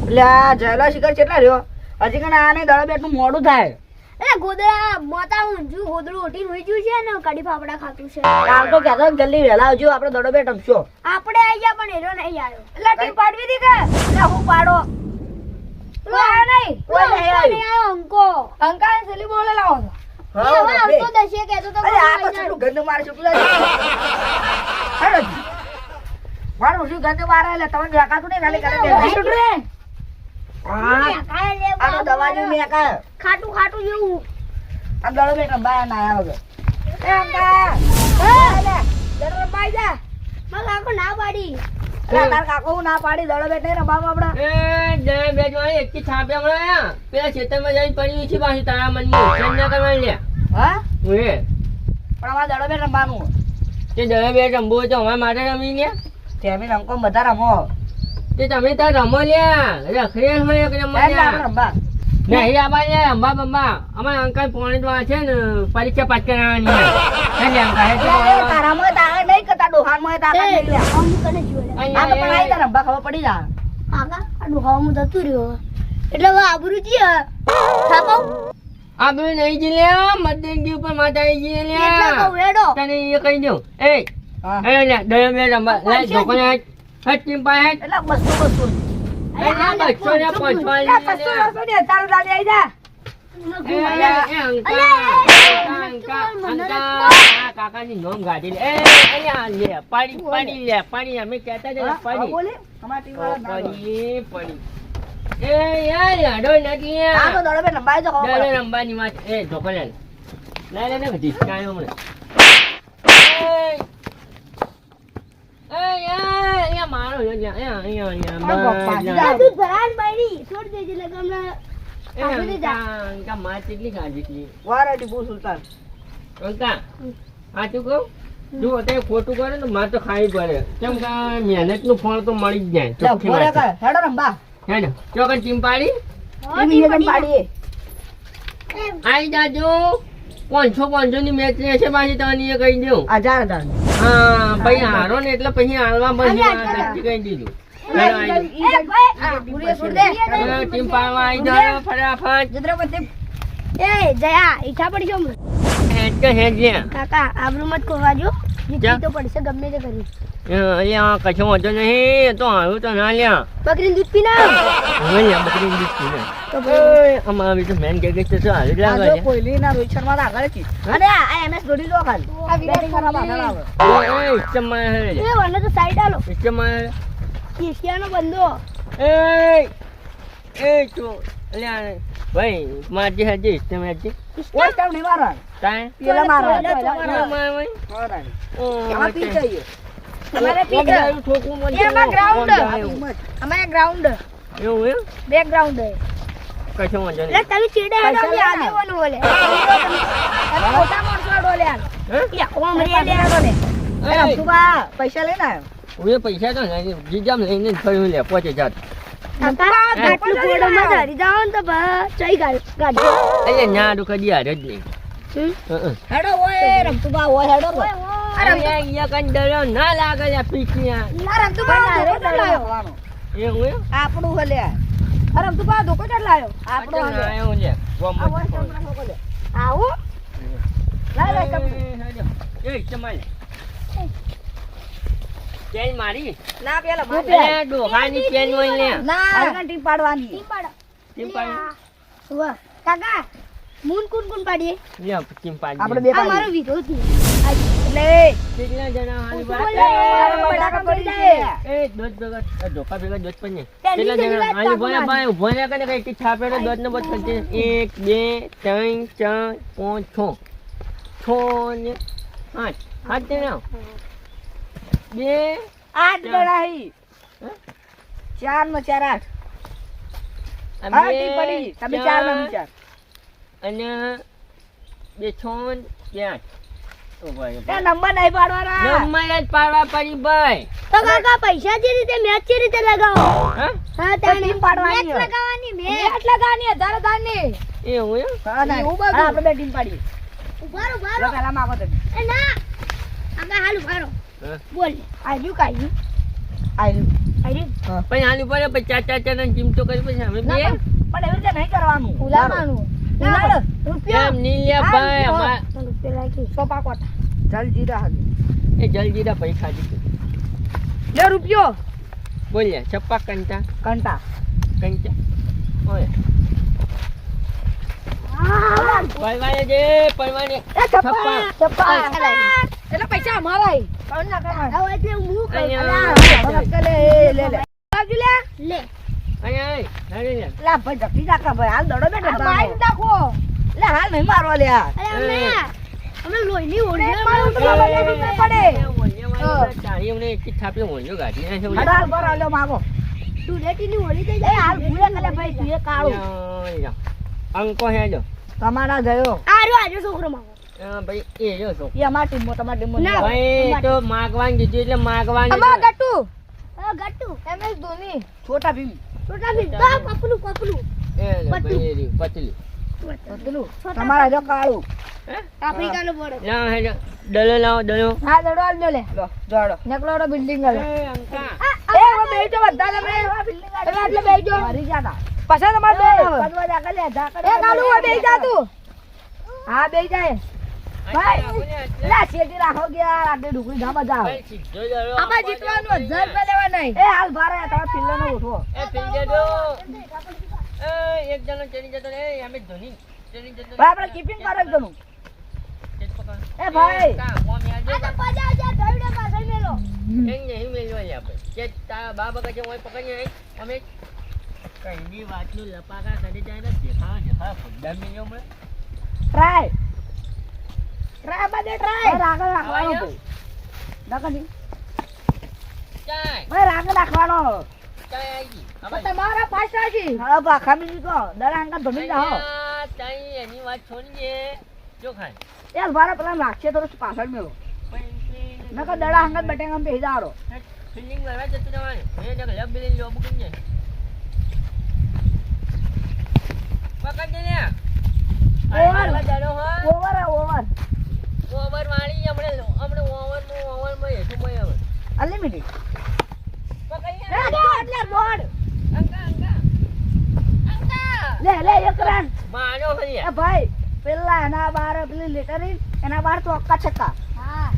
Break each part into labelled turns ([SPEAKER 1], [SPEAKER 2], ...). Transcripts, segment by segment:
[SPEAKER 1] એટલે આ જયલો શિખર કેટલા રહ્યો હજી કણ આને દળ બેટનું મોડું થાય
[SPEAKER 2] એટલે ગોદડા મોતા ઊંધું ગોદડું ઉઠીને હોઈ ગયું છે ને કડી ફાફડા ખાતું છે
[SPEAKER 1] કાલ તો કહેતો જલ્દી વહેલા આવજો આપણે દડો બેટ રમશો
[SPEAKER 2] આપણે આવી ગયા પણ એનો નહીં આવ્યો
[SPEAKER 1] એટલે ટીમ પાડવી હતી કે એટલે હું પાડો
[SPEAKER 2] કોઈ નહીં
[SPEAKER 1] કોઈ નહીં આવ્યો.
[SPEAKER 2] અંકો
[SPEAKER 1] અંકા સેલી બોલે લાવો
[SPEAKER 2] એ હવે આવતો દશે કહેતો તો
[SPEAKER 1] અરે આ તો કેટલું ગંદુ મારે છે તું હેડો મારું શું ગંદુ મારે એટલે તમને દેખાતું નહીં ખાલી કરે છૂટ રે આ તો દવા જેવું મેં કા
[SPEAKER 2] ખાટું ખાટું જેવું
[SPEAKER 1] આમ દડો બેટ રંબાય ના આવ્યા વગર એ અંકા લે દડો રંબાઈ જા
[SPEAKER 2] મગ આખો ના પાડી
[SPEAKER 1] તાર કાકો ના પાડી દડો બેટ નહીં રંબાવ આપડા
[SPEAKER 3] એ દે બે જોઈ એકથી છાપ્યા મળ્યા પેલા ખેતરમાં જઈને પડી છે પાછી તારા મનની સંજ્ઞા કરવાની લે
[SPEAKER 1] હા
[SPEAKER 3] ઓએ
[SPEAKER 1] પણ અમારે દડો બેટ રમવાનું
[SPEAKER 3] તે દે બે રમવું હોય તો અમારા માટે રમી લે
[SPEAKER 1] તેમી રમકો બધા રમો
[SPEAKER 3] તે તમે તાર રમો લ્યા રખડે હોય એક રમો લ્યા
[SPEAKER 1] રંબા
[SPEAKER 3] નહીં આબા લે અંબા બંબા અમારા અંકલ પોણી તો છે ને પરીક્ષા પાસ કરાવવાની હે અંકલ હે
[SPEAKER 1] તારા મોય તારે નહીં કરતા ડોહાન મોય તારા નહીં લે
[SPEAKER 2] આમ કને જોડે
[SPEAKER 1] આ તો પણ આઈ રંબા ખબર પડી જા
[SPEAKER 2] આકા આ ડોહામાં જતું રહ્યો એટલે હવે આબરૂ જી થાપો
[SPEAKER 3] આપણે નહીં જી લે મતદાન જી ઉપર માતા આવી જી લે
[SPEAKER 2] એટલે કહું હેડો
[SPEAKER 3] તને એ કહી દઉં એ
[SPEAKER 1] હા
[SPEAKER 3] એ લે દે બે રમવા લે જોકોને હટ ટીમ પાહે
[SPEAKER 1] એટલે બસો
[SPEAKER 3] બચ્ચો ને પહોંચવા લે
[SPEAKER 1] તારું દાદી આઈ જા
[SPEAKER 3] કાકાની નોમ ગાડી લે લે પાડી અમે કહેતા જ પાડી
[SPEAKER 1] બોલે અમાર ટીમ વાળા
[SPEAKER 3] પડી એ યાર લાડો નથી
[SPEAKER 1] આ તો દડો બે લંબાઈ જો ખબર
[SPEAKER 3] દડો રંબાની વાત એ જોકો લે ને ઢીસકાયો મને એ યાર મારો જો
[SPEAKER 2] દૂધ ભરાન બાઈડી છોડ દેજે લગમના
[SPEAKER 3] અંકા માં કેટલી ખાધી હતી
[SPEAKER 1] વારાટી બહુ સુલતાન
[SPEAKER 3] અંકા સાચું કહું જો અત્યારે ખોટું કરે ને મારે તો ખાવી પડે કેમ કે મહેનત નું ફળ તો મળી જ જાય ચોખ્ખી વાત છે.
[SPEAKER 1] હેડો રંબા
[SPEAKER 3] હેડો ચોકન ટીમ પાડી
[SPEAKER 1] ટીમ પાડીએ
[SPEAKER 3] આવી જાજો 500 ની મેચ રહેશે પાછી તને એ કહી દઉં
[SPEAKER 1] 1000
[SPEAKER 3] હા પછી હારો ને એટલે પછી હાલવા પછી નક્કી કહી દીધું હેડો આવી જાઓ. ટીમ પાડવા આવી જાઓ ફટાફટ
[SPEAKER 2] એ જયા ઈચ્છા પડી છો
[SPEAKER 3] હેડ કે હેડ લે
[SPEAKER 2] કાકા આબરૂ મત ખોવાજો
[SPEAKER 3] જા.
[SPEAKER 2] જીતી તો પડશે ગમે તે કરી
[SPEAKER 3] અહીંયા કશો વાંધો નહીં તો આવ્યું તો ના લ્યા
[SPEAKER 2] બકરીનું દૂધ પીના
[SPEAKER 3] હવે લ્યા બકરી દીધી ને
[SPEAKER 2] તો
[SPEAKER 3] અમારે તો મેન કે તો હાલ જ લાગે છે
[SPEAKER 1] કોહલી ના રોહિત શર્મા આગળ છે અને આ MS ધોની જો ખાલી
[SPEAKER 2] આ
[SPEAKER 1] બેટિંગ કરવા આગળ આવે
[SPEAKER 3] એ ઇસ્ટમાં હે
[SPEAKER 2] એ વને તો સાઈડ આલો
[SPEAKER 3] ઇસ્ટમાં
[SPEAKER 2] એશિયાનો બંદો
[SPEAKER 3] એ તો લ્યા ભાઈ મારજી હજી ઇસ્ટમાં હજી
[SPEAKER 1] ઓય કામ નહીં મારવા
[SPEAKER 3] તાય
[SPEAKER 1] પેલા મારવા
[SPEAKER 3] ભાઈ ઓ
[SPEAKER 1] આમાં પી જઈએ
[SPEAKER 2] અમારે પીક
[SPEAKER 3] ઠોકું મન
[SPEAKER 2] એમાં ગ્રાઉન્ડ અમારે ગ્રાઉન્ડ
[SPEAKER 3] એવું એમ
[SPEAKER 2] બેકગ્રાઉન્ડ હે
[SPEAKER 3] કશો વાંધો
[SPEAKER 2] એટલે
[SPEAKER 3] નહીં
[SPEAKER 2] તમે ચીડે હેડો અમે આગેવાનો બોલે તમે મોટા માણસો હેડો લે હાલ
[SPEAKER 3] હે
[SPEAKER 2] યા ઓમ રે લે હેડો લે
[SPEAKER 1] એ રમતુબા પૈસા લઈને આવ્યો
[SPEAKER 3] હવે પૈસા તો નહીં જીજામ લઈને જ ફર્યું લે 5000
[SPEAKER 2] કાકા આટલું ફોડોમાં ધરી જાઓ ને તો ચઈ ગાડી
[SPEAKER 3] એટલે ના તો કદી હારે જ નહીં
[SPEAKER 1] હેડો ઓય રમતુબા ઓય હેડો
[SPEAKER 3] અરે અહીંયા કઈ ડરો ના લાગે લે પીછિયા
[SPEAKER 2] ના રમતુબા ધરે તો લાયો
[SPEAKER 3] એવું એમ
[SPEAKER 1] આપણું હલે
[SPEAKER 2] આ રમતુબા ધોકો ચડ લાયો
[SPEAKER 1] આપણું
[SPEAKER 3] આપણો
[SPEAKER 1] હલે
[SPEAKER 3] આયો લે ગોમત
[SPEAKER 2] આવો
[SPEAKER 1] લાય
[SPEAKER 3] એ ચમાલ ચેન મારી
[SPEAKER 1] ના પેલા
[SPEAKER 3] એ ડોહાની ચેન હોય લે
[SPEAKER 1] ના ટીમ પાડવાની
[SPEAKER 2] ટીમ પાડો
[SPEAKER 3] ટીમ પાડી
[SPEAKER 2] વાહ કાકા મૂન કોણ કોણ પાડીએ
[SPEAKER 3] લે ટીમ પાડી
[SPEAKER 1] આપણે બે
[SPEAKER 2] આ મારો
[SPEAKER 1] પાડી
[SPEAKER 2] વિરોધ
[SPEAKER 1] એટલે
[SPEAKER 3] કેટલા જણા હાલી
[SPEAKER 2] બોલે.
[SPEAKER 3] વાત
[SPEAKER 1] બટાકા પડી જાય
[SPEAKER 3] એ દોત ભેગા ધોકા ભેગા દોત પણ
[SPEAKER 2] તેની
[SPEAKER 3] કેટલા
[SPEAKER 2] જેની
[SPEAKER 3] જણા
[SPEAKER 2] વાત
[SPEAKER 3] હાલી
[SPEAKER 2] કાપો
[SPEAKER 3] બોલે ભાઈ ઉભો ને કને કઈ છાપે તો દોત ને બત કરતી 1 2 3 4 5 6 6 ને 8 8 ને 2
[SPEAKER 1] 8 ગણા હી 4 નો 4 8 હા ટીમ પડી તમે 4 નો 4
[SPEAKER 3] અને 2 6 2 8 ઓ ભાઈ
[SPEAKER 1] એ નંબર નહીં પાડવાના
[SPEAKER 3] નંબર જ પાડવા પડી ભાઈ
[SPEAKER 2] તો કાકા પૈસા જે રીતે મેચ જે રીતે લગાવો
[SPEAKER 3] હા
[SPEAKER 2] હા
[SPEAKER 1] તો ટીમ પાડવાની
[SPEAKER 2] મેચ લગાવવાની મેચ
[SPEAKER 1] મેચ લગાવવાની 1000 ની
[SPEAKER 3] એવું એમ
[SPEAKER 1] હા ના આપણે બે ટીમ પાડીએ
[SPEAKER 2] ઉભારો
[SPEAKER 1] લો
[SPEAKER 2] ઉભારો
[SPEAKER 1] પેલા માગો તો
[SPEAKER 2] એ ના આકા હાલ ઉભારો
[SPEAKER 3] હા.
[SPEAKER 2] બોલ આજુ કાઈ
[SPEAKER 1] આઈ હા.
[SPEAKER 3] પછી આની ઉપર પછી ચાર ને ચીમચો કરી પછી અમે બે
[SPEAKER 1] ના, પણ એવી રીતે નહીં કરવાનું
[SPEAKER 2] ઉલાવાનું
[SPEAKER 1] ઉલાડ.
[SPEAKER 3] એમ નહીં લે ભાઈ અમાર
[SPEAKER 2] પપ્પા કોટા
[SPEAKER 1] જલજીરા હાજર.
[SPEAKER 3] એ જલજીરા પૈસા દીધું
[SPEAKER 1] લે રૂપિયો
[SPEAKER 3] બોલ્યા છપ્પા કંટા
[SPEAKER 1] કંટા
[SPEAKER 3] ઓય પરવાને દે પરવાને છપ્પા
[SPEAKER 1] એટલે પૈસા અમારા ઈ. કોણ ના કરવાના?
[SPEAKER 2] હવે એટલે હું કરું.
[SPEAKER 3] અહીંયા.
[SPEAKER 1] ભરત લે લે લે બાજુ લે
[SPEAKER 2] લે
[SPEAKER 3] અહીંયા લે લે
[SPEAKER 1] લા ભાઈ જપી નાખા ભાઈ હાલ દડો બેઠો
[SPEAKER 2] આ મારી નાખો
[SPEAKER 1] લે હાલ નહીં મારવા લે યાર.
[SPEAKER 2] અરે અમે લોહીની ઓળી
[SPEAKER 1] મારું તો બાબા ને રૂપિયા પડે. હાલ ભરો લ્યો માગો.
[SPEAKER 2] ટુલેટીની ઓળી થઈ
[SPEAKER 1] એ
[SPEAKER 2] જાય
[SPEAKER 1] હાલ ભૂલે કલે ભાઈ તું એ કાળું
[SPEAKER 3] અંકો હેજો
[SPEAKER 1] તમારા ગયો
[SPEAKER 2] આજો છોકરો માગો
[SPEAKER 3] ભાઈ એ જો છો
[SPEAKER 1] એ અમાર ટીમમાં તમારી ટીમમાં
[SPEAKER 2] ના.
[SPEAKER 3] ભાઈ તો માગવાનું કીધું એટલે માગવાનું
[SPEAKER 1] અમાર ગટ્ટુ
[SPEAKER 2] ગટ્ટુ
[SPEAKER 1] MS ધોની છોટા ભીમ
[SPEAKER 2] છોટા ભીમ પપલું પપલું
[SPEAKER 3] એ ભાઈ એ રહ્યું, પતલી
[SPEAKER 1] પતલું તમારા જો કાળું
[SPEAKER 2] આફ્રિકાનો બોર્ડ
[SPEAKER 3] ના હેજો ડલો લાવો ડલો
[SPEAKER 1] હા દડો આલ લે લો જોડો નકલોડો બિલ્ડિંગ આલે
[SPEAKER 3] એ અંકા
[SPEAKER 1] એ ઓ બેજો બધા તમે બિલ્ડિંગ આલે એટલે બેજો મરી જાતા પછી તમાર બે પદવા જાકે લે જાકે એ કાળું ઓ બેઈ જા તું હા બેઈ જાય ભાઈ લા શેટી રાખો કે યાર આટલી ડુકરી જા મજા આવે
[SPEAKER 3] ભાઈ સીધો ડલો
[SPEAKER 1] આમાં જીતવાનું 1000 રૂપિયા લેવા નહીં એ હાલ ભારે તમાર પિલ્લો નો ઉઠો
[SPEAKER 3] એ પિંજે દો એ એક જણો ચડી જતો રે અમે ધોની ચડી જતો
[SPEAKER 1] ભાઈ આપણે કીપિંગ કરો એક જણું એ ભાઈ
[SPEAKER 2] આજા પજા જા દોડે પાછળ મેલો
[SPEAKER 1] ટ્રાય ટ્રાય બધે ટ્રાય રાગ રાખવાનો તો નકડી ભાઈ રાગ રાખવાનો તમારા પાછળથી હા બા ખામી કો દરા અંકા ધમી જાઓ
[SPEAKER 3] એની વાત છોડીએ જો ખાય
[SPEAKER 1] યાર ભારે પેલા લાગશે તો પાછળ મેલો નકા દડા હંગત બટેંગમ બેહી જારો
[SPEAKER 3] ફિલિંગ કરવા જતું જવાનું એ જગ લબ બિલી લો બુકિંગ છે પકડ દે ને
[SPEAKER 1] ઓવર
[SPEAKER 3] જાડો હો
[SPEAKER 1] ઓવર ઓવર
[SPEAKER 3] ઓવર વાળી હમણે ઓવર માં હેઠું મય હવે
[SPEAKER 1] અનલિમિટેડ
[SPEAKER 3] પકડ
[SPEAKER 1] લે એટલે બોર્ડ
[SPEAKER 3] અંકા
[SPEAKER 1] લે લે એક રન
[SPEAKER 3] મારો ફરી
[SPEAKER 1] એ ભાઈ પેલા એના બાર પેલી લેટરી એના બાર તો અક્કા છક્કા
[SPEAKER 2] હા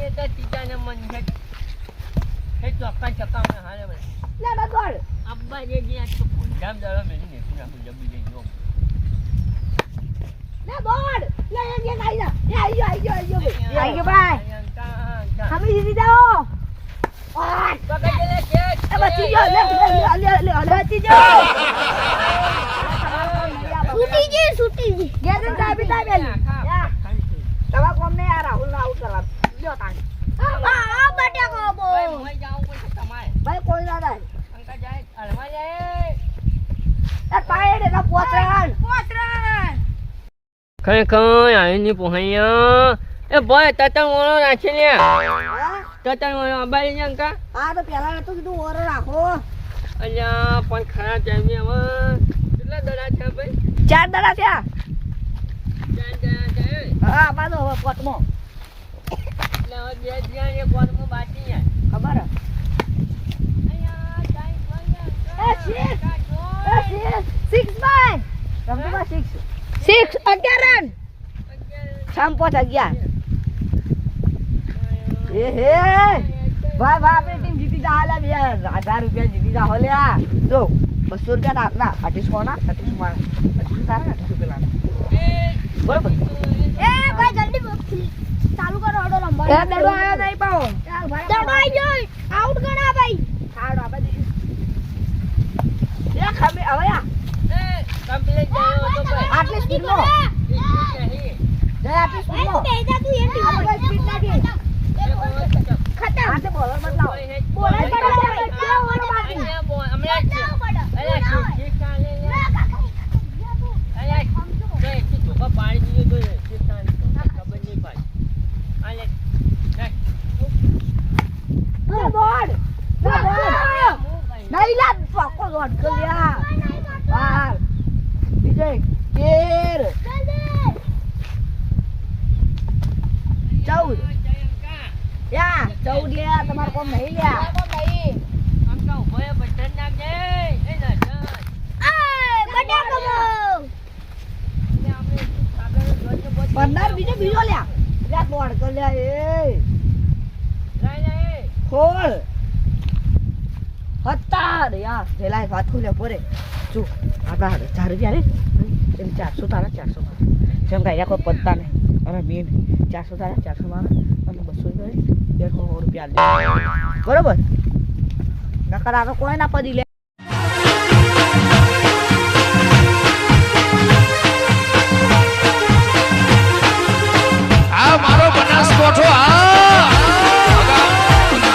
[SPEAKER 3] એ તો ટીચાને મન છે એ ચોક્કા ચક્કા મને હાલે મને
[SPEAKER 1] લે બગડ
[SPEAKER 3] અબ્બા જે આ તો જામ દાડો મેલી ને પૂરા પૂરા જબી દઈ જો
[SPEAKER 1] લે બોર્ડ લે એ આઈ જા એ આઈ ગયો ભાઈ હમી જીતી જાઓ ઓય
[SPEAKER 3] પકડ લે કે
[SPEAKER 1] એ બચી ગયો લે બચી ગયો
[SPEAKER 2] છૂટી જી
[SPEAKER 1] ગેરન ચાબી તાબેલી યા તવા કોમ ને યાર રાહુલ ના આઉટ કરવા લ્યો તાણ
[SPEAKER 2] આ બટેકો બો
[SPEAKER 3] મોય જાઉં કોઈ તમારે
[SPEAKER 1] ભાઈ કોઈ ના થાય
[SPEAKER 3] અંકા જાય અલવા જાય
[SPEAKER 1] એ પાયડ એના પોતરાન
[SPEAKER 3] કઈ કઈ આઈ ની પોહૈયા એ ભાઈ તતન ઓળો રાખી લે તતન ઓળો અબાઈ અંકા
[SPEAKER 1] આ તો પેલા નતું કીધું ઓર રાખો
[SPEAKER 3] અલ્યા પણ ખરા ટાઈમે હવે કેટલા દડા છે ભાઈ
[SPEAKER 1] 4 દડા થયા
[SPEAKER 3] ચાર દડા છે
[SPEAKER 1] હા બાદો હવે પોતમો
[SPEAKER 3] એટલે હવે બે જ્યાં એક વારમાં બાકી છે
[SPEAKER 1] ખબર
[SPEAKER 3] અલ્યા ટાઈમ
[SPEAKER 1] એ સિક્સ બાય રમતુમાં 6 11 રન છમ પોચ 11 એ હે ભાઈ આપણી ટીમ જીતી જા હાલે 1000 રૂપિયા જીતી જા હોલ્યા જો 200 રૂપિયા નાખના 28 કોના 28 મારા 28 તારા 28 રૂપિયા બરોબર
[SPEAKER 2] એ ભાઈ જલ્દી ચાલુ કરો ઓડો રમવા
[SPEAKER 1] એ દડો આયો નહીં પાઓ ચાલ ભાઈ
[SPEAKER 2] દડો આઈ ગયો આઉટ ગણા ભાઈ
[SPEAKER 1] ખાડો આપે દે એ ખમે હવે આ
[SPEAKER 3] કમ્પ્લીટ ગયો તો ભાઈ
[SPEAKER 1] આટલી સ્પીડમાં જય આટલી સ્પીડમાં
[SPEAKER 2] બેજા તું એમ
[SPEAKER 1] આપણે સ્પીડ લાગી
[SPEAKER 2] ખતમ
[SPEAKER 1] આટલે બોલર બદલાવો
[SPEAKER 2] બોલર કરો બાકી
[SPEAKER 1] બોર્ડ નહીં લા પાકો ગોડ કલ્યા બાર વિજય કેર 14 યા 14 લ્યા તમાર કોમ નહીં લ્યા લ્યા એ
[SPEAKER 3] લાઈ લે
[SPEAKER 1] ખોલ હતા રે યાર જેલા એક વાત ખોલ્યા પોરે જો આપણા 1000 રૂપિયા રે એમ 400 તારા 400 જેમ કાંઈ કોઈ પત્તા નહીં અરે મેન 400 તારા 400 મારા અને 200 રૂપિયા 100 રૂપિયા લે બરોબર નકર આ તો કોઈ ના પડી લે